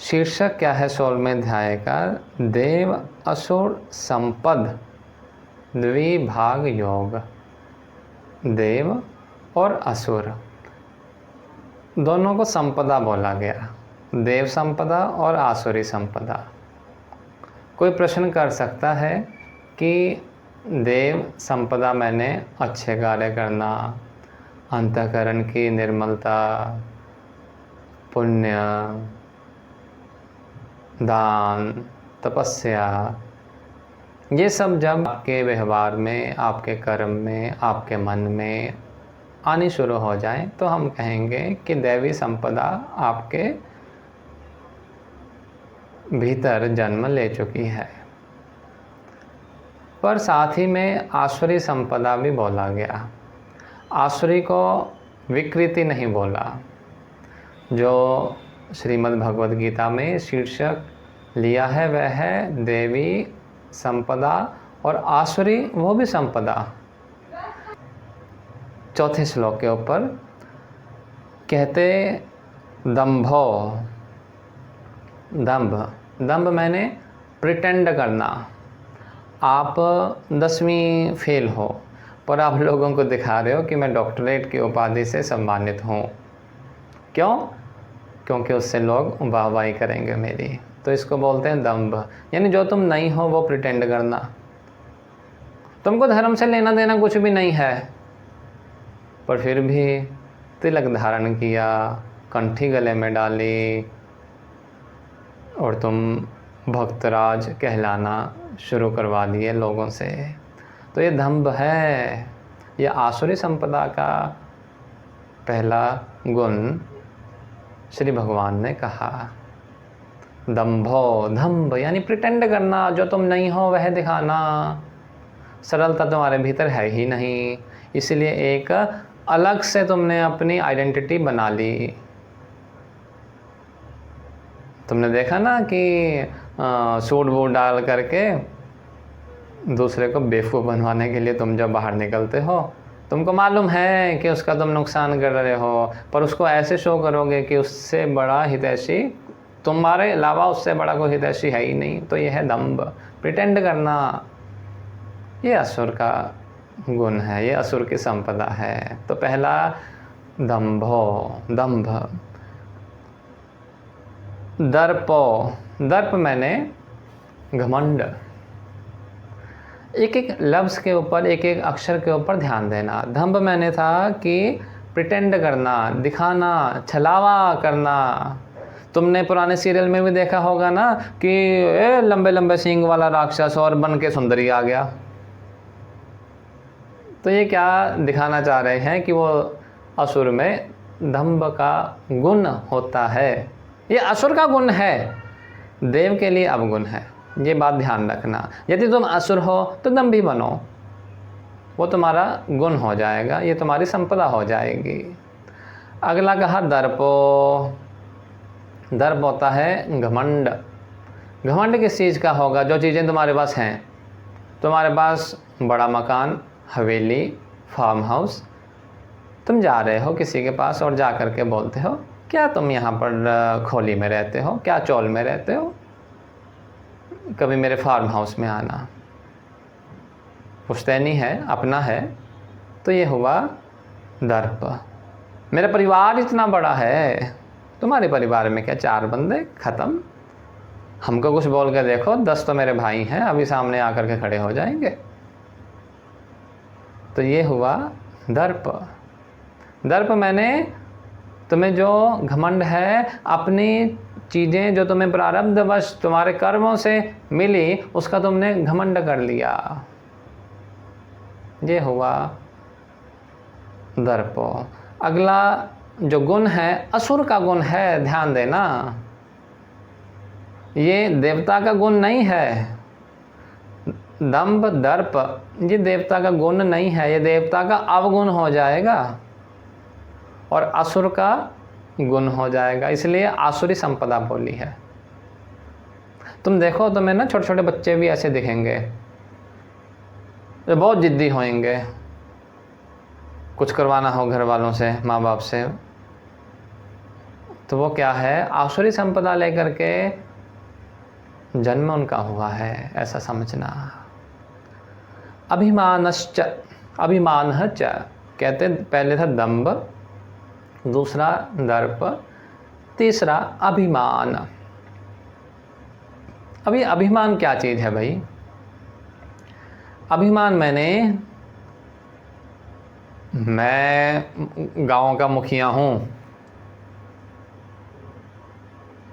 शीर्षक क्या है 16वें अध्याय का? देव असुर संपद द्विभाग योग। देव और असुर दोनों को संपदा बोला गया, देव संपदा और आसुरी संपदा। कोई प्रश्न कर सकता है कि देव संपदा मैंने अच्छे कार्य करना, अंतःकरण की निर्मलता, पुण्य, दान, तपस्या, ये सब जब आपके व्यवहार में, आपके कर्म में, आपके मन में आनी शुरू हो जाए तो हम कहेंगे कि दैवी संपदा आपके भीतर जन्म ले चुकी है। पर साथ ही में आसुरी संपदा भी बोला गया। आसुरी को विकृति नहीं बोला। जो श्रीमद् भगवद गीता में शीर्षक लिया है वह है देवी संपदा और आसुरी वो भी संपदा। चौथे श्लोक के ऊपर कहते दंभो, दंभ मैंने प्रिटेंड करना। आप 10वीं फेल हो पर आप लोगों को दिखा रहे हो कि मैं डॉक्टरेट की उपाधि से सम्मानित हूँ। क्यों? क्योंकि उससे लोग वाहवाही करेंगे मेरी। तो इसको बोलते हैं दंभ, यानी जो तुम नहीं हो वो प्रिटेंड करना। तुमको धर्म से लेना देना कुछ भी नहीं है, पर फिर भी तिलक धारण किया, कंठी गले में डाली और तुम भक्तराज कहलाना शुरू करवा दिए लोगों से। तो ये दंभ है। ये आसुरी संपदा का पहला गुण श्री भगवान ने कहा। दंभो, दंभ यानी प्रिटेंड करना, जो तुम नहीं हो वह दिखाना। सरलता तुम्हारे भीतर है ही नहीं, इसलिए एक अलग से तुमने अपनी आइडेंटिटी बना ली। तुमने देखा ना कि सूट वूट डाल करके दूसरे को बेवकूफ़ बनवाने के लिए तुम जब बाहर निकलते हो, तुमको मालूम है कि उसका तुम नुकसान कर रहे हो, पर उसको ऐसे शो करोगे कि उससे बड़ा हितैषी, तुम्हारे अलावा उससे बड़ा कोई हितैषी है ही नहीं। तो यह है दंभ, प्रिटेंड करना। ये असुर का गुण है, ये असुर की संपदा है। तो पहला दंभो, दंभ। दर्पो, दर्प मैंने घमंड। एक एक लफ्ज़ के ऊपर, एक एक अक्षर के ऊपर ध्यान देना। दंभ मैंने था कि प्रिटेंड करना, दिखाना, छलावा करना। तुमने पुराने सीरियल में भी देखा होगा ना कि लंबे लंबे सींग वाला राक्षस और बन के सुंदरी आ गया। तो ये क्या दिखाना चाह रहे हैं कि वो असुर में दंभ का गुण होता है। ये असुर का गुण है, देव के लिए अवगुण है। ये बात ध्यान रखना। यदि तुम असुर हो तो दंभी बनो, वो तुम्हारा गुण हो जाएगा, ये तुम्हारी संपदा हो जाएगी। अगला कहा दर्पो। दर्प होता है घमंड। घमंड किस चीज़ का होगा? जो चीज़ें तुम्हारे पास हैं। तुम्हारे पास बड़ा मकान, हवेली, फार्म हाउस, तुम जा रहे हो किसी के पास और जा कर के बोलते हो क्या तुम यहाँ पर खोली में रहते हो, क्या चौल में रहते हो, कभी मेरे फार्म हाउस में आना। पुश्तैनी है, अपना है। तो ये हुआ दर्प। मेरा परिवार इतना बड़ा है, तुम्हारे परिवार में क्या 4 बंदे, ख़त्म। हमको कुछ बोल के देखो, 10 तो मेरे भाई हैं, अभी सामने आकर के खड़े हो जाएंगे। तो ये हुआ दर्प। दर्प मैंने तुम्हें जो घमंड है, अपनी चीज़ें जो तुम्हें प्रारब्धवश तुम्हारे कर्मों से मिली, उसका तुमने घमंड कर लिया। ये हुआ दर्पो। अगला जो गुण है असुर का गुण है, ध्यान देना। ये देवता का गुण नहीं है। दंभ, दर्प ये देवता का गुण नहीं है, ये देवता का अवगुण हो जाएगा और असुर का गुण हो जाएगा। इसलिए आसुरी संपदा बोली है। तुम देखो, तुम्हें ना छोटे छोटे बच्चे भी ऐसे दिखेंगे जो बहुत जिद्दी होंगे। कुछ करवाना हो घर वालों से, माँ बाप से, तो वो क्या है, आसुरी संपदा लेकर के जन्म उनका हुआ है, ऐसा समझना। अभिमानश्च, अभिमानः च कहते पहले था दंभ, दूसरा दर्प, तीसरा अभिमान। अभी अभिमान क्या चीज़ है भाई? अभिमान मैं गांव का मुखिया हूँ,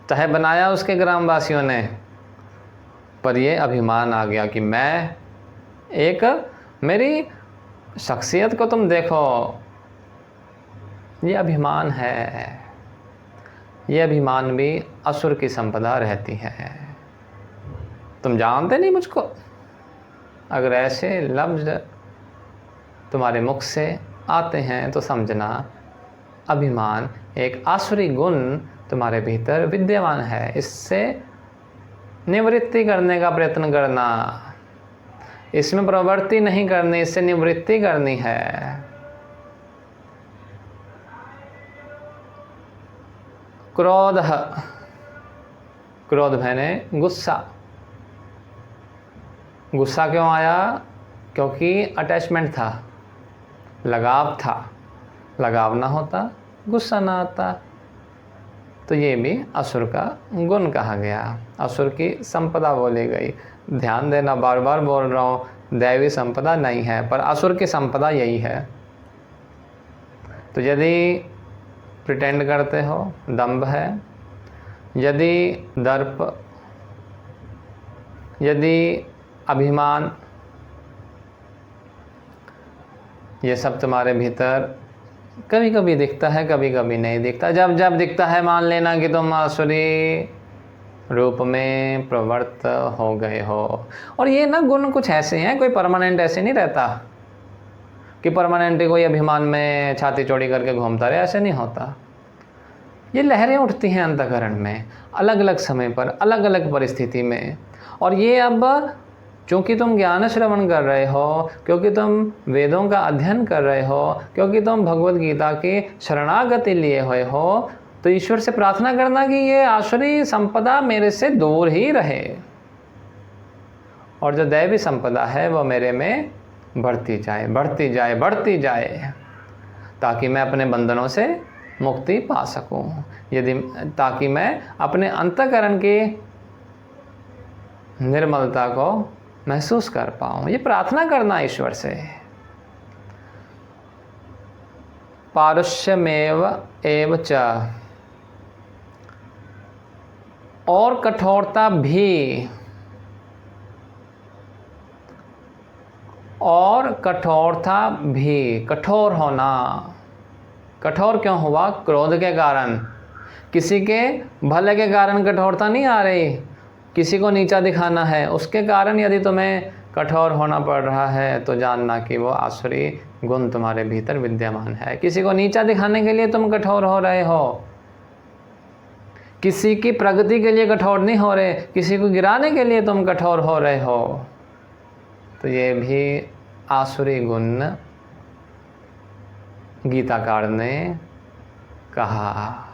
चाहे बनाया उसके ग्रामवासियों ने, पर ये अभिमान आ गया कि मैं एक, मेरी शख्सियत को तुम देखो, ये अभिमान है। ये अभिमान भी असुर की संपदा रहती है। तुम जानते नहीं मुझको? अगर ऐसे लफ्ज़ तुम्हारे मुख से आते हैं तो समझना अभिमान एक आसुरी गुण तुम्हारे भीतर विद्यमान है। इससे निवृत्ति करने का प्रयत्न करना, इसमें प्रवृत्ति नहीं करनी, इससे निवृत्ति करनी है। क्रोध, क्रोध मैंने गुस्सा। गुस्सा क्यों आया? क्योंकि अटैचमेंट था, लगाव था। लगाव ना होता, गुस्सा ना आता। तो ये भी असुर का गुण कहा गया, असुर की संपदा बोली गई। ध्यान देना, बार बार बोल रहा हूँ, दैवी संपदा नहीं है, पर असुर की संपदा यही है। तो यदि प्रिटेंड करते हो, दंभ है। यदि दर्प, यदि अभिमान, ये सब तुम्हारे भीतर कभी कभी दिखता है, कभी कभी नहीं दिखता। जब जब दिखता है मान लेना कि तुम आसुरी रूप में प्रवृत्त हो गए हो। और ये ना गुण कुछ ऐसे हैं, कोई परमानेंट ऐसे नहीं रहता कि परमानेंट कोई अभिमान में छाती चौड़ी करके घूमता रहे, ऐसे नहीं होता। ये लहरें उठती हैं अंतःकरण में, अलग अलग समय पर, अलग अलग परिस्थिति में। और ये अब क्योंकि तुम ज्ञान श्रवण कर रहे हो, क्योंकि तुम वेदों का अध्ययन कर रहे हो, क्योंकि तुम भगवत गीता की शरणागति लिए हुए हो, तो ईश्वर से प्रार्थना करना कि ये आसुरी संपदा मेरे से दूर ही रहे, और जो दैवी संपदा है वो मेरे में बढ़ती जाए, बढ़ती जाए, बढ़ती जाए, ताकि मैं अपने बंधनों से मुक्ति पा सकूं, ताकि मैं अपने अंतःकरण की निर्मलता को महसूस कर पाऊँ। ये प्रार्थना करना ईश्वर से। पारुष्यमेव एव च, और कठोरता भी, और कठोरता भी, कठोर होना। कठोर क्यों हुआ? क्रोध के कारण। किसी के भले के कारण कठोरता नहीं आ रही, किसी को नीचा दिखाना है, उसके कारण यदि तुम्हें कठोर होना पड़ रहा है तो जानना कि वो आसुरी गुण तुम्हारे भीतर विद्यमान है। किसी को नीचा दिखाने के लिए तुम कठोर हो रहे हो, किसी की प्रगति के लिए कठोर नहीं हो रहे, किसी को गिराने के लिए तुम कठोर हो रहे हो, तो ये भी आसुरी गुण गीताकार ने कहा।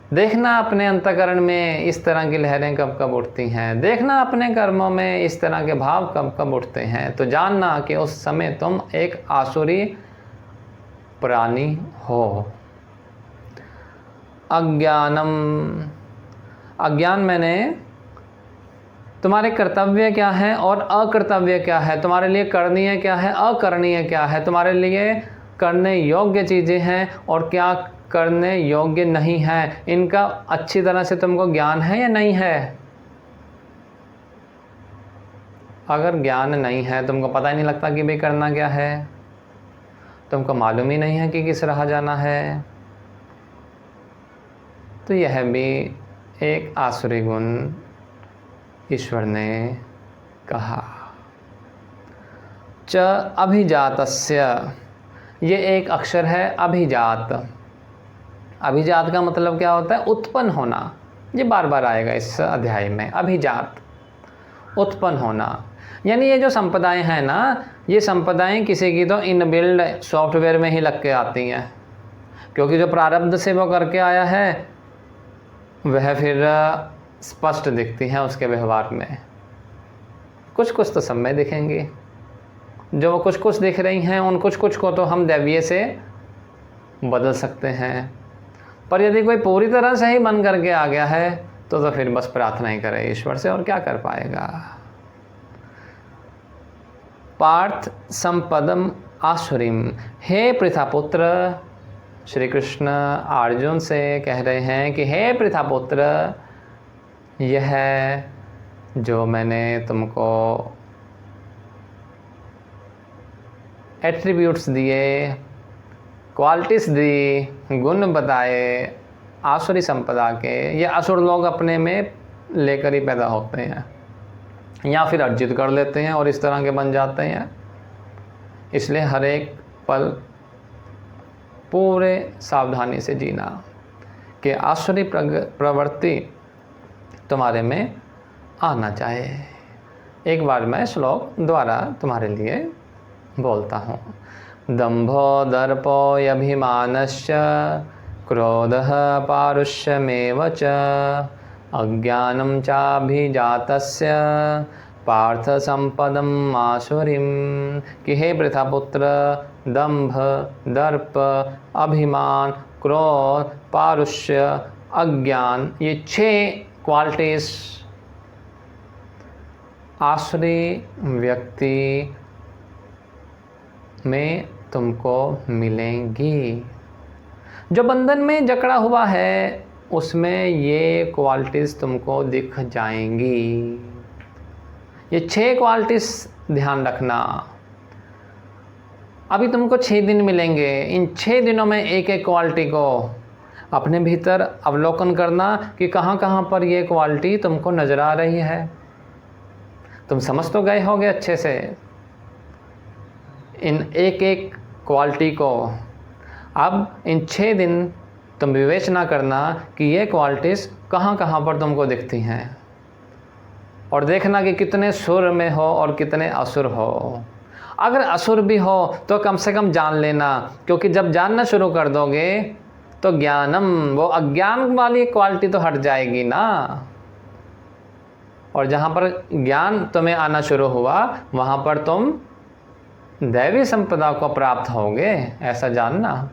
देखना अपने अंतःकरण में इस तरह की लहरें कब कब उठती हैं, देखना अपने कर्मों में इस तरह के भाव कब कब उठते हैं, तो जानना कि उस समय तुम एक आसुरी प्राणी हो। अज्ञानम, अज्ञान मैंने तुम्हारे कर्तव्य क्या है और अकर्तव्य क्या है, तुम्हारे लिए करणीय क्या है, अकरणीय क्या है, तुम्हारे लिए करने योग्य चीज़ें हैं और क्या करने योग्य नहीं है, इनका अच्छी तरह से तुमको ज्ञान है या नहीं है। अगर ज्ञान नहीं है, तुमको पता ही नहीं लगता कि भाई करना क्या है, तुमको मालूम ही नहीं है कि किस राह जाना है, तो यह भी एक आसुरी गुण ईश्वर ने कहा। च अभिजातस्य, ये एक अक्षर है अभिजात। अभिजात का मतलब क्या होता है? उत्पन्न होना। ये बार बार आएगा इस अध्याय में। अभिजात, उत्पन्न होना। यानी ये जो संपदाएं हैं ना, ये संपदाएं किसी की तो इनबिल्ड सॉफ्टवेयर में ही लग के आती हैं, क्योंकि जो प्रारब्ध से वो करके आया है वह फिर स्पष्ट दिखती हैं उसके व्यवहार में। कुछ कुछ तो सब में दिखेंगी, जो वो कुछ कुछ दिख रही हैं उन कुछ कुछ को तो हम दैवीय से बदल सकते हैं, पर यदि कोई पूरी तरह से ही मन करके आ गया है तो फिर बस प्रार्थना ही करे ईश्वर से, और क्या कर पाएगा। पार्थ संपदम आसुरीम, हे पृथापुत्र, श्री कृष्ण अर्जुन से कह रहे हैं कि हे पृथापुत्र, यह जो मैंने तुमको एट्रीब्यूट्स दिए, क्वालिटीज़ दी, गुण बताए आसुरी संपदा के, ये असुर लोग अपने में लेकर ही पैदा होते हैं या फिर अर्जित कर लेते हैं और इस तरह के बन जाते हैं। इसलिए हर एक पल पूरे सावधानी से जीना कि आसुरी प्रवृत्ति तुम्हारे में आना चाहिए। एक बार मैं श्लोक द्वारा तुम्हारे लिए बोलता हूँ। दंभो दर्पोऽभिमानश्च क्रोधः पारुष्यमेव च अज्ञानं चाभिजातस्य पार्थ संपदम आसुरीम, कि हे पृथापुत्र, दंभ, दर्प, अभिमान, क्रोध, पारुष्य, अज्ञान, ये 6 क्वालिटीज आसुरी व्यक्ति में तुमको मिलेंगी। जो बंधन में जकड़ा हुआ है उसमें ये क्वालिटीज़ तुमको दिख जाएंगी। ये 6 क्वालिटीज़ ध्यान रखना। अभी तुमको 6 दिन मिलेंगे, इन 6 दिनों में एक एक क्वालिटी को अपने भीतर अवलोकन करना कि कहाँ कहाँ पर ये क्वालिटी तुमको नज़र आ रही है। तुम समझ तो गए होगे अच्छे से इन एक एक क्वालिटी को। अब इन 6 दिन तुम विवेचना करना कि ये क्वालिटीज़ कहाँ कहाँ पर तुमको दिखती हैं, और देखना कि कितने सुर में हो और कितने असुर हो। अगर असुर भी हो तो कम से कम जान लेना, क्योंकि जब जानना शुरू कर दोगे तो ज्ञानम, वो अज्ञान वाली क्वालिटी तो हट जाएगी ना। और जहाँ पर ज्ञान तुम्हें आना शुरू हुआ वहाँ पर तुम दैवी संपदा को प्राप्त होगे, ऐसा जानना।